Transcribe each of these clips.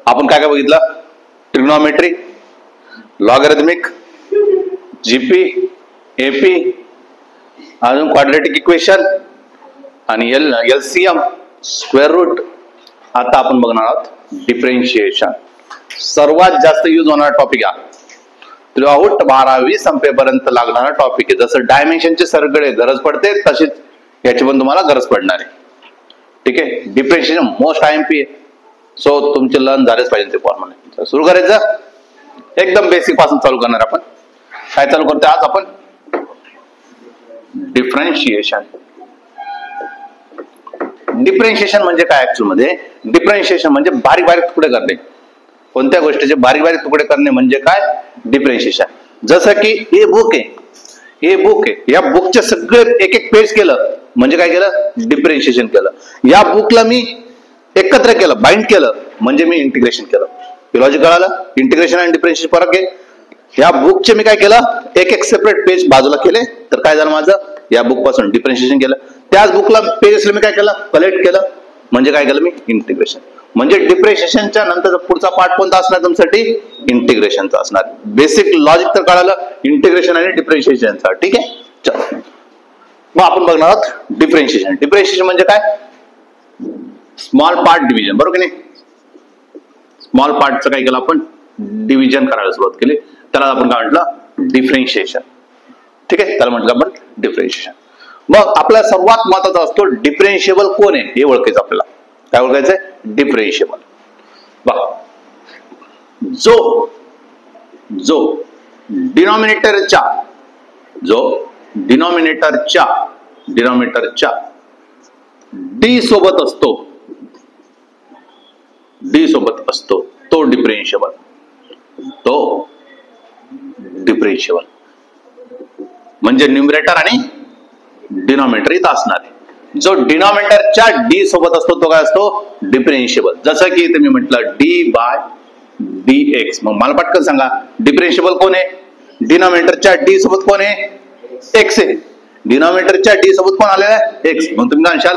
आपण काय काय बघितलं? ट्रिग्नोमेट्री, लॉगॅरिथमिक, जीपी, एपी, अजून क्वाड्रेटिक इक्वेशन आणि एलसीएम, स्क्वेअर रूट. आता आपण बघणार आहोत डिफरेन्शिएशन. सर्वात जास्त यूज होणारा टॉपिक आहे. थ्रूआउट 12वी संपेपर्यंत लागणारा टॉपिक आहे. जसं डायमेन्शनचे सगळे गरज पडते तशीच याची पण तुम्हाला गरज पडणार आहे. ठीक आहे. डिफरेन्शिएशन मोस्ट आयएमपी आहे. सो तुमचे लर्न झालेच पाहिजे ते फॉर्म्युला. सुरू करायचं. एकदम बेसिक पासून चालू करणार आपण. काय चालू करतो आज आपण? डिफरेन्शिएशन. डिफरेन्शिएशन म्हणजे काय? ऍक्च्युअल मध्ये डिफरेन्शिएशन म्हणजे बारीक बारीक तुकडे करणे. कोणत्या गोष्टीचे बारीक बारीक तुकडे करणे म्हणजे काय? डिफरेन्शिएशन. जसं की हे बुक आहे, हे बुक आहे, या बुकचे सगळे एक एक पेज केलं म्हणजे काय केलं? डिफरेन्शिएशन केलं. या बुकला मी एकत्र केलं, बाइंड केलं म्हणजे मी इंटिग्रेशन केलं. लॉजिक कळालं? इंटिग्रेशन आणि डिफरेन्शिएशन फरक आहे. या बुकचे मी काय केलं? एक एक सेपरेट पेज बाजूला केले तर काय झालं माझं? या बुक पासून डिफरेन्शिएशन केलं. त्याच बुकला पेजेसला मी काय केलं? कलेक्ट केलं म्हणजे काय केलं मी? इंटिग्रेशन. म्हणजे डिफरेन्शिएशनच्या नंतर पुढचा पार्ट कोणता असणार तुमच्यासाठी? इंटिग्रेशनचा असणार. बेसिक लॉजिक तर कळालं इंटिग्रेशन आणि डिफरेन्शिएशनचा. ठीक आहे. चला मग आपण बघणार आहोत डिफरेन्शिएशन. डिफरेन्शिएशन म्हणजे काय? Small part division. बरोबर की नाही? स्मॉल पार्टचं काय केलं आपण? डिव्हिजन करायला सुरुवात केली. त्याला आपण काय म्हटलं? डिफरेन्शिएशन. ठीक आहे. त्याला म्हटलं आपण डिफरेन्शिएशन. मग आपला सर्वात महत्वाचा असतो डिफरेन्शिएबल कोण आहे हे ओळखायचं आपल्याला. काय ओळखायचंय? डिफरेन्शिएबल. बघा, जो डिनॉमिनेटरच्या डी सोबत असतो तो डिफरेन्शिएबल. म्हणजे न्यूमरेटर आणि डिनॉमिनेटर इथं असणार आहे. जो डिनॉमिनेटरच्या डी सोबत असतो तो काय असतो? डिफरेन्शिएबल. जसं की तुम्ही म्हटलं डी बाय डी एक्स. मग मला पटकन सांगा डिफरेन्शिएबल कोण आहे? डिनॉमिनेटरच्या डी सोबत कोण आहे? एक्स आहे. डिनॉमिनेटरच्या डी सोबत कोण आलेला आहे? एक्स. मग तुम्ही काय म्हणशाल?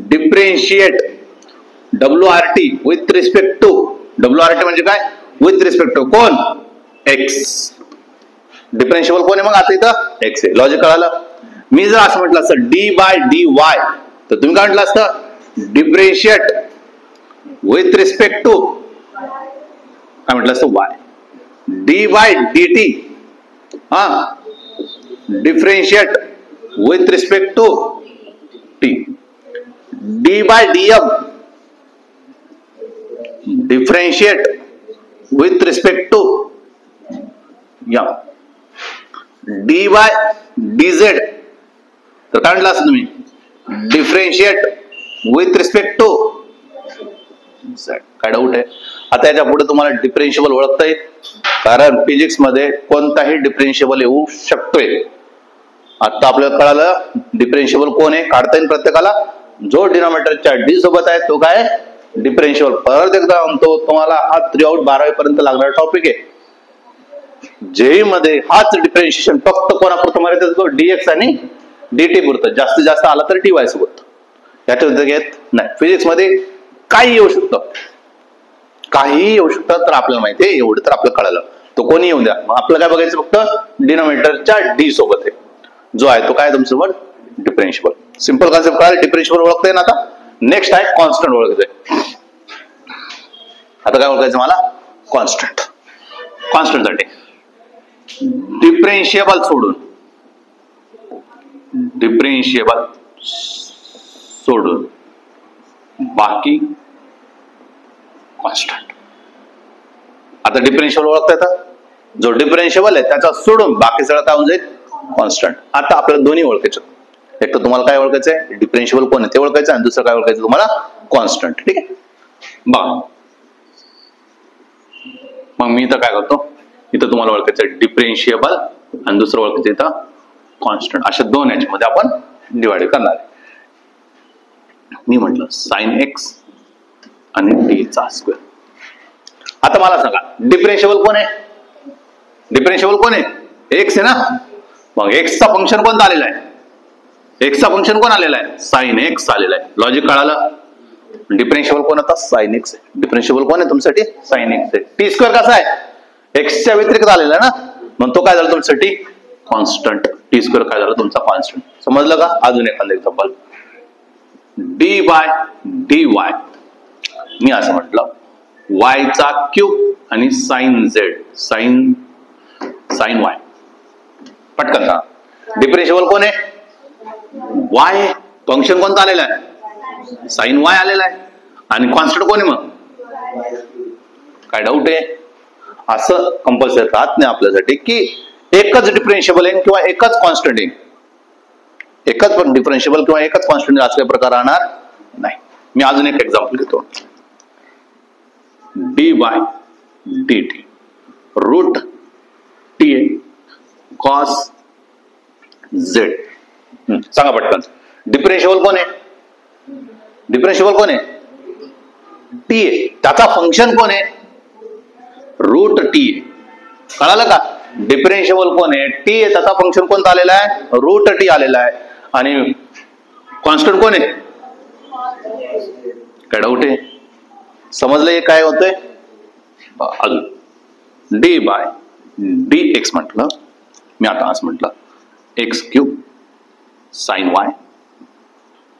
Differentiate WRT with respect to. WRT म्हणजे काय? विथ रिस्पेक्ट टू कोण? एक्स. डिफरेन्शिएबल कोण आहे मग आता इथं? एक्स आहे. लॉजिक कळालं? मी जर असं म्हटलं असतं डी बाय डी वाय तर तुम्ही काय म्हटलं असतं? डिफरेन्शिएट विथ रिस्पेक्ट टू काय म्हटलं असतं? Y. D by D T differentiate with respect to T. D by D M differentiate with respect to M. D by D Z तर काय म्हटलं असं तुम्ही? Differentiate with respect to Z. काय doubt आहे? आता याच्या पुढे तुम्हाला डिफरेन्शिएबल ओळखता येईल कारण फिजिक्स मध्ये कोणताही डिफरेन्शिएबल येऊ शकतोय. आता आपल्याला कळालं डिफरेन्शिएबल कोण आहे? काढता येईल प्रत्येकाला. जो डिनॉमिनेटरच्या डी सोबत आहे तो काय? डिफरेन्शिएबल. परत एकदा म्हणतो तुम्हाला हा थ्रूआउट 12वी पर्यंत लागणारा टॉपिक आहे. जेई मध्ये हाच डिफरेन्शिएशन फक्त कोणापुरतं माहिती असतो? डीएक्स आणि डीटी पुरतं. जास्तीत जास्त आला तर टीवाय सोबत. याच्या घेत नाही. फिजिक्स मध्ये काही येऊ शकतं, काही येऊ शकतं. तर आपल्याला माहिती आहे एवढं तर आपल्याला कळालं. तो कोणी येऊ द्या. मग आपल्याला काय बघायचं? फक्त डिनॉमिनेटरच्या डी सोबत आहे जो आहे तो काय तुमच्यासोबत? डिफरेन्शिएबल. सिंपल कॉन्सेप्ट कळाली. डिफरेन्शिएबल ओळखतोय ना आता. नेक्स्ट आहे कॉन्स्टंट ओळखतोय. आता काय ओळखायचं मला? कॉन्स्टंट. कॉन्स्टंट साठी डिफरेन्शिएबल सोडून बाकी कॉन्स्टंट. आता डिफरेन्शिएबल ओळखता येतं. जो डिफरेन्शिएबल आहे त्याचा सोडून बाकी सगळं काय होऊन जाईल? कॉन्स्टंट. आता आपल्याला दोन्ही ओळखायचं. एक तर तुम्हाला काय ओळखायचंय? डिफरेन्शिएबल कोण आहे ते ओळखायचं आणि दुसरं काय ओळखायचं तुम्हाला? कॉन्स्टंट. ठीक आहे. बघा मग मी इथं काय करतो? इथं तुम्हाला ओळखायचं डिफरेन्शिएबल आणि दुसरं ओळखायचं इथं कॉन्स्टंट. अशा दोन याच्यामध्ये आपण डिवाइड करणार आहे. मी म्हटलं साइन एक्स आणि डी चा स्क्वेअर. आता मला सांगा डिफरेन्शिएबल कोण आहे? डिफरेन्शिएबल कोण आहे? एक्स आहे ना. मग एक्सचा फंक्शन कोणता आलेला आहे? एक्सचा फंक्शन कोण आलेला आहे? साइन एक्स आलेला आहे. लॉजिक कळालं? डिफरेन्शिएबल कोण होता? Sine x. डिफरेन्शिएबल कोण आहे तुमच्यासाठी? साइन एक्स आहे. टी स्क्वेअर कसा आहे? एक्सच्या व्यतिरिक्त आलेला ना, मग तो काय झाला तुमच्यासाठी? कॉन्स्टंट. टी स्क्वेअर काय झाला तुमचा? कॉन्स्टंट. समजलं का? अजून एखादं example, D by D Y. मी असं म्हटलं वायचा क्यूब आणि साइन झेड, साइन वाय. पटकन का? डिफरेन्शिएबल कोण आहे? वाय. फंक्शन कोणतं आलेलं आहे? साइन वाय आलेला आहे. आणि कॉन्स्टंट कोण आहे मग? काय डाऊट आहे? असं कंपल्सरी राहत नाही आपल्यासाठी की एकच डिफरेन्शिएबल आहे किंवा एकच कॉन्स्टंट आहे. एकच पण डिफरेन्शिएबल किंवा एकच कॉन्स्टंट असले प्रकार राहणार नाही. मी अजून एक एक्झाम्पल घेतो. D by D T root T A cos Z. सांगा पटकन. डिफरेन्शिएबल कोण आहे? डिफरेन्शिएबल कोण आहे? T A. त्याचा फंक्शन कोण आहे? Root T A. कळालं का? डिफरेन्शिएबल कोण आहे? T A. त्याचा फंक्शन कोणता आलेला आहे? रूट टी आलेला आहे. आणि कॉन्स्टंट कोण आहे? काय डाऊट आहे? समजलंय काय होतंय? अजून डी बाय डी एक्स म्हटलं, मी आता असं म्हटलं एक्स क्यूब साइन वाय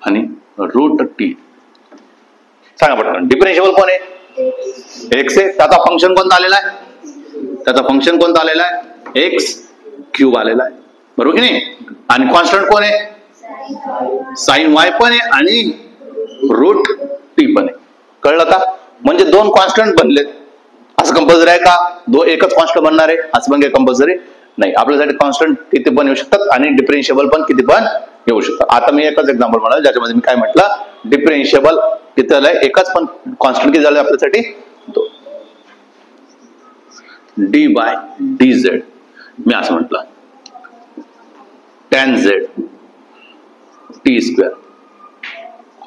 आणि रूट टी. सांगा पटकन. डिफरेन्शिएबल कोण आहे? एक्स आहे. त्याचा फंक्शन कोणता आलेला आहे? त्याचा फंक्शन कोणता आलेला आहे? एक्स क्यूब आलेला आहे. बरोबर की नाही? आणि कॉन्स्टंट कोण आहे? साइन वाय पण आहे आणि रूट टी पण आहे. कळलं का? म्हणजे दोन कॉन्स्टंट बनलेत. असं कंपल्सरी आहे का एकच कॉन्स्टंट बनणार आहे? असं पण काही कंपल्सरी नाही. आपल्यासाठी कॉन्स्टंट किती पण येऊ शकतात आणि डिफरेन्शिएबल पण किती पण येऊ शकतात. आता मी एकच एक्झाम्पल म्हणाल ज्याच्यामध्ये मी काय म्हटलं, डिफरेन्शिएबल किती झालंय? एकच, पण कॉन्स्टंट किती झालं आपल्यासाठी? दोन. D by D Z. मी असं म्हटलं tan Z T square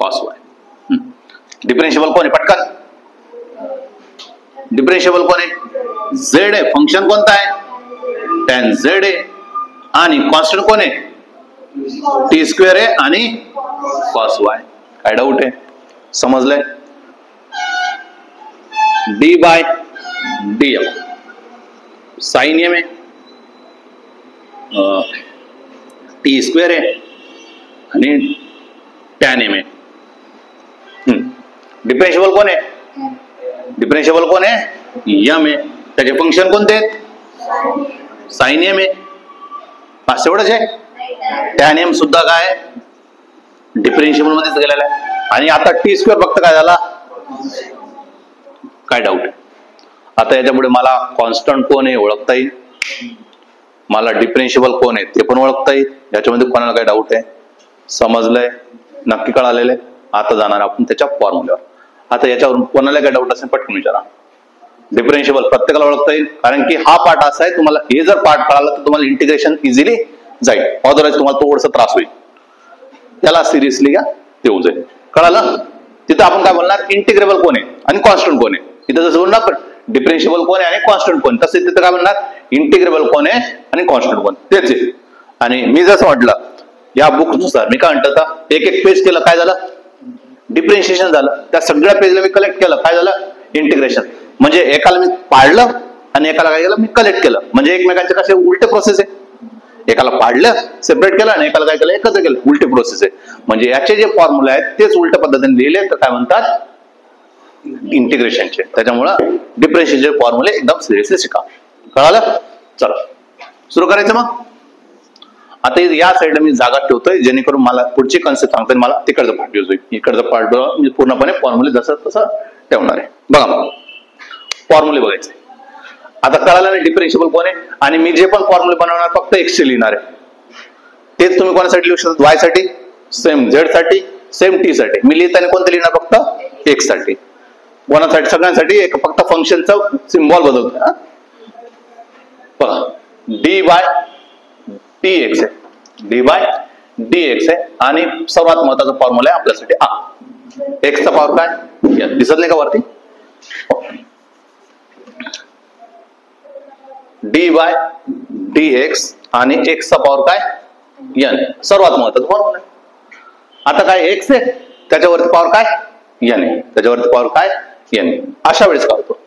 cos Y. Differentiable कोण आहे? पटकन. डिफरेन्शिएबल कोण आहे? झेड आहे. फंक्शन कोणता आहे? टॅन झेड आहे. आणि कॉन्स्टंट कोण आहे? टी स्क्वेअर आहे आणि कॉस वाय. काय डाऊट आहे? समजलंय? D by D M sine M आहे, टी स्क्वेअर आहे आणि टॅन एम आहे. डिफरेन्शिएबल कोण आहे? डिफरेन्शिएबल कोण आहे? यम आहे. त्याचे फंक्शन कोणते आहेत? साइन एम आहे. पाच एवढंच आहे. टॅन एम सुद्धा काय डिफरेन्शिएबल मध्येच गेलेला आहे. आणि आता टी स्क्वेअर फक्त काय झाला? काय डाऊट आहे? आता याच्यापुढे मला कॉन्स्टंट कोण आहे ओळखता येईल, मला डिफरेन्शिएबल कोण आहे ते पण ओळखता येईल. याच्यामध्ये कोणाला काय डाऊट आहे? समजलंय? नक्की कळालेलं आहे? आता जाणार आपण त्याच्या फॉर्म्युल्यावर. आता याच्यावर कोणाला काय डाऊट असेल पटकन विचारा. डिफरेन्शिएबल प्रत्येकाला ओळखता येईल, कारण की हा पार्ट असा आहे, तुम्हाला हे जर पार्ट कळाला तर तुम्हाला इंटिग्रेशन इझिली जाईल. अदरवाईज तुम्हाला थोडंसं त्रास होईल. त्याला सिरियसली घ्या, ते होऊन जाईल. कळालं? तिथं आपण काय बोलणार? इंटिग्रेबल कोण आहे आणि कॉन्स्टंट कोण आहे. इथं जसं बोलणार पण डिफरेन्शिएबल कोण आहे आणि कॉन्स्टंट कोण, तसे तिथं काय म्हणणार? इंटिग्रेबल कोण आहे आणि कॉन्स्टंट कोण, तेच आहे. आणि मी जसं म्हटलं या बुक नुसार मी काय म्हणतो, एक एक पेज केलं काय झालं? डिफरेन्शिएशन झालं. त्या सगळ्या पेजला मी कलेक्ट केलं, काय झालं? इंटिग्रेशन. म्हणजे एकाला मी पाडलं आणि एकाला काय केलं? मी कलेक्ट केलं. म्हणजे एकमेकांचे कसे उलटे प्रोसेस आहे. एकाला पाडलं सेपरेट केलं आणि एकाला काय केलं? एकत्र केलं. उलटी प्रोसेस आहे. म्हणजे याचे जे फॉर्म्युला आहेत तेच उलट्या पद्धतीने लिहिले तर काय म्हणतात? इंटिग्रेशनचे. त्याच्यामुळं डिफरेन्शिएशनचे फॉर्म्युले एकदम सिरियसली शिका. कळालं? चला सुरू करायचं मग. आता या साईडला मी जागा ठेवतोय जेणेकरून मला पुढची कन्सेप्ट सांगताना मला तिकडचं पार्ट यूज होईल. इकडचं पार्ट मी पूर्णपणे फॉर्म्युले जसं तसं ठेवणार आहे. बघा मग फॉर्म्युले बघायचे. आता कळालं नाही डिफरेन्शिएबल कोण आहे, आणि मी जे पण फॉर्म्युले बनवणार फक्त एक्स चे लिहिणार आहे. तेच तुम्ही कोणासाठी लिहू शकता? वाय साठी सेम, झेड साठी सेम, टी साठी. मी लिहिताना कोणतं लिहिणार? फक्त एक्स साठी. कोणासाठी? सगळ्यांसाठी एक फक्त फंक्शनचा सिम्बॉल बदलतो. बघा डी बाय डी एक्स आहे, डी बाय डी एक्स आहे. आणि सर्वात महत्वाचा फॉर्म्युला आहे आपल्यासाठी हा. एक्सचा पॉवर काय दिसत नाही का वरती? डी बाय डी एक्स आणि एक्सचा पॉवर काय? एन. सर्वात महत्वाचा फॉर्म्युला. आता काय एक्स आहे त्याच्यावरती पॉवर काय? एन आहे, त्याच्यावरती पॉवर काय एन आहे. अशा वेळेस काय होतो,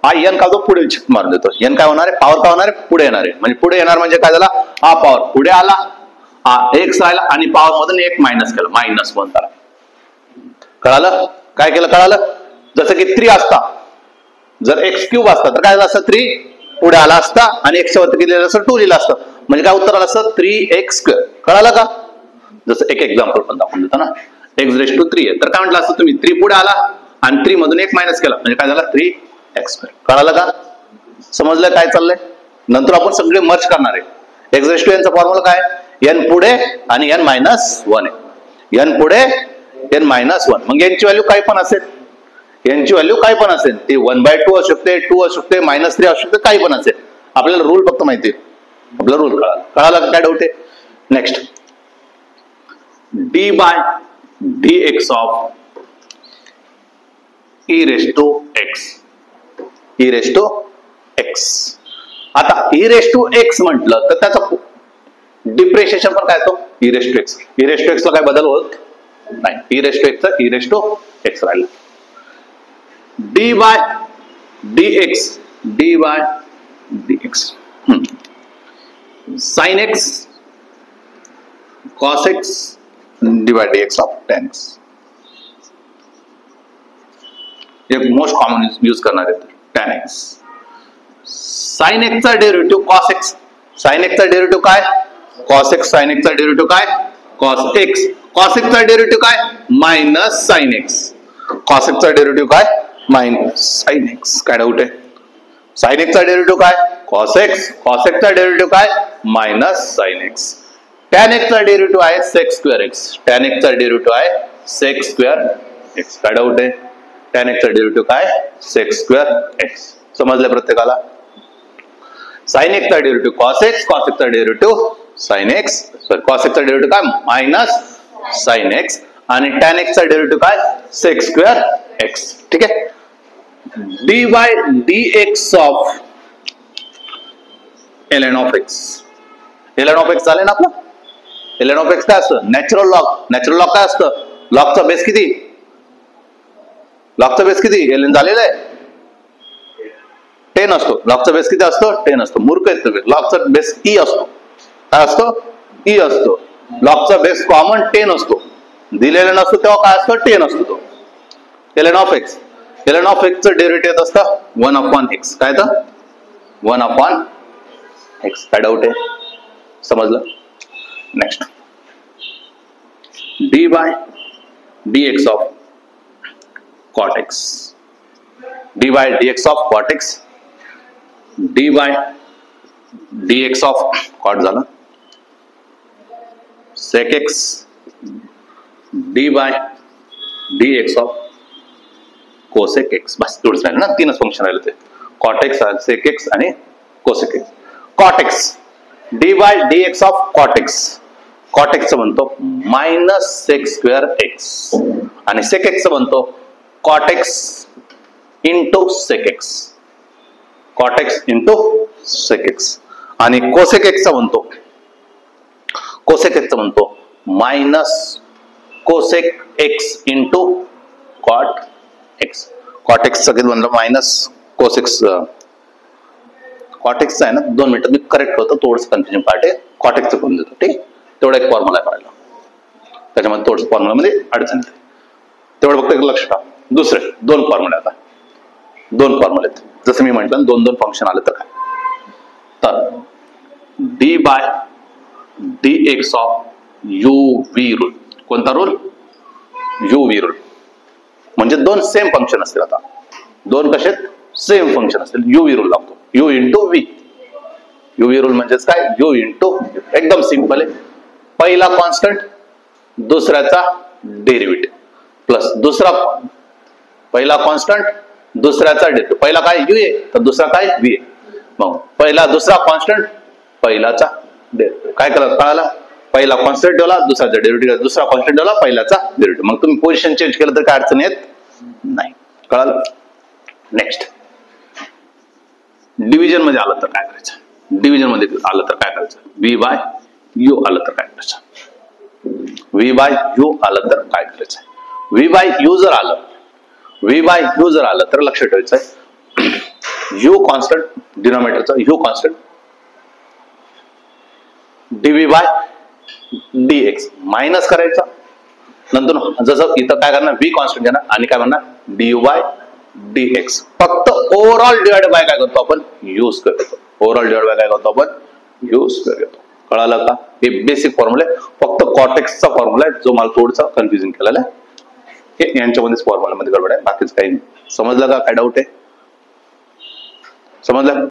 हा एन का होतो पुढे मारून देतो. एन काय होणार आहे, पॉवर काय होणार आहे, पुढे येणार आहे. म्हणजे पुढे येणार म्हणजे काय झाला, हा पॉवर पुढे आला, हा एक्स राहिला आणि पॉवर मधून एक मायनस केलं, -1 झाला. कळालं काय केलं, कळालं. जसं की 3 असता, जर एक्स क्यूब असता तर काय झालं असतं, 3 पुढे आला असता आणि एक्स वरती लिहिलेलं असतं 2 लिहिलं असतं, म्हणजे काय उत्तर आलं असतं 3x². कळालं का. जसं एक एक्झाम्पल पण दाखवून देतो ना, x⁻³ आहे तर काय म्हटलं असतं तुम्ही, 3 पुढे आला आणि 3 मधून एक मायनस केला म्हणजे काय झालं 3x². कळालं का, समजलं काय चाललंय. नंतर आपण सगळे मर्ज करणार आहे. x⁻n चा फॉर्म्युला काय, n पुढे आणि n -1 आहे. n पुढे n -1, मग n ची व्हॅल्यू काय पण असेल, यांची व्हॅल्यू काय पण असेल, ती 1/2 असू शकते, 2 असू शकते, -3 असू शकते, काही पण असेल. आपल्याला रूल फक्त माहिती आहे, आपला रूल कळाला काय डाऊट आहे. Next, d/dx of e⁻x. आता e⁻x म्हटलं तर त्याचं डिफरेंशिएशन पण काय होतो, e⁻x. e⁻x ला काय बदल होत नाही, e⁻x चा e⁻x राहिला. d/dx sin x cos x d/dx of tan x. एक मोस्ट कॉमन यूज करणार आहे tan x. sin x चा derivative cos x, sin x चा डेरिव्हेटिव्ह काय cos x, sin x चा डेरिव्हेटिव्ह काय cos x, cos x चा derivative काय minus sin x, cos x चा डेरिव्हेटिव्ह काय मायनस sin x. काय डाऊट आहे, sin x चा डेरिव्हेटिव्ह काय cos x, cos x चा डेरिव्हेटिव्ह काय minus sin x. tan x चा डेरिव्हेटिव्ह आहे sec²x, tan x चा डेरिव्हेटिव्ह आहे sec²x. काय डाऊट आहे, tan x चा डेरिव्हेटिव्ह काय sec²x. समजलं प्रत्येकाला. sin x चा derivative cos x, cos x चा derivative sin x, cos x चा डेरिव्हेटिव्ह काय मायनस sin x आणि tan x चा डेरिव्हेटिव्ह काय sec²x. ठीक आहे. d/dx of ln of x. ln of x झाले ना आपलं. ln of x काय असतं, नॅचरल लॉग. नॅचरल लॉग काय असतं, लॉगचा बेस किती, लॉगचा बेस किती ln झालेला आहे 10 असतो. लॉगचा बेस किती असतो 10 असतो. मूर्ख आहेत तुम्ही. लॉगचा बेस e असतो. काय असतो e असतो. लॉगचा बेस कॉमन 10 असतो. दिलेला नसतो तेव्हा काय असतो 10 असतो तो. ln of x, ln of x चं डेरिव्हेटिव्ह असतं 1/x. काय तर 1/x. काय डाऊट आहे, समजलं. Next, d/dx of cot x. d/dx of cot x, d/dx of cot झालं sec x, d/dx of cosec x. बस तेवढंच राहिलं ना, 3च फंक्शन राहिले ते, cot x, sec x आणि cosec x. cot x, d/dx of cot x. cot x चं म्हणतो मायनस sec²x आणि sec x चं म्हणतो cot x into sec x. cot x into sec x आणि cosec x चा म्हणतो minus cosec x into cot x. cot x सगळं म्हणलं minus cos x. cot x आहे ना, 2 मिनिटं मी करेक्ट होतो, थोडंसं कन्फ्युजन पार्ट आहे. cot x चं करून देतो. ठीक, तेवढा एक फॉर्म्युला करायला, त्याच्यामध्ये थोडंसं फॉर्म्युलामध्ये अडचण येते, तेवढं फक्त लक्ष ठेवा. दुसरे 2 फॉर्म्युले, आता 2 फॉर्म्युले आहेत. जसं मी म्हटलं 2 फंक्शन आलं तर काय, तर d/dx ऑफ uv रूल. कोणता रूल, uv रूल. म्हणजे 2 सेम फंक्शन असतील. आता 2 कसे सेम फंक्शन असतील, uv रूल लागतो. u into v. uv rule म्हणजेच काय, u इंटू, एकदम सिंपल आहे. पहिला कॉन्स्टंट, दुसऱ्याचा डेरिव्हेटिव्ह, प्लस दुसरा, पहिला कॉन्स्टंट दुसऱ्याचा डेरिव्हेटिव्ह. पहिला काय u आहे तर दुसरा काय v आहे. मग पहिला दुसरा कॉन्स्टंट, पहिलाचा डेरिव्हेटिव्ह. काय कळालं, पहिला कॉन्स्टंट ठेवला, दुसऱ्याचा डेरिव्हेटिव्ह, दुसरा कॉन्स्टंट ठेवला, पहिल्याचा डेरिव्हेटिव्ह. मग तुम्ही पोझिशन चेंज केलं तर काय अडचण येत नाही. कळालं. नेक्स्ट, डिव्हिजन मध्ये आलं तर काय करायचं, डिव्हिजन मध्ये आलं तर काय करायचं, v/u आलं तर काय करायचं, v/u आलं तर काय करायचं. व्ही बाय यू जर आलं तर लक्षात ठेवायचं आहे यू कॉन्स्टंट, डिनॉमिनेटरचा U constant, DV by DX minus करायचा, नंतर जसं इथं काय करणार व्ही कॉन्स्टंट घेणार आणि काय म्हणणार डीयू बाय डीएक्स. फक्त ओव्हरऑल डिवाइड बाय काय करतो आपण यू स्क्वेअर घेतो. ओव्हरऑल डिवाइड बाय काय करतो आपण यू स्क्वेअर घेतो. कळालं का? हे बेसिक फॉर्म्युला आहे. फक्त कॉटेक्सचा फॉर्म्युला आहे जो मला थोडसा कन्फ्युजन केलेला आहे. हे यांच्यामध्येच फॉर्म्युला मध्ये गडबड आहे, बाकीच काही नाही. समजलं का? काय डाऊट आहे? समजलं?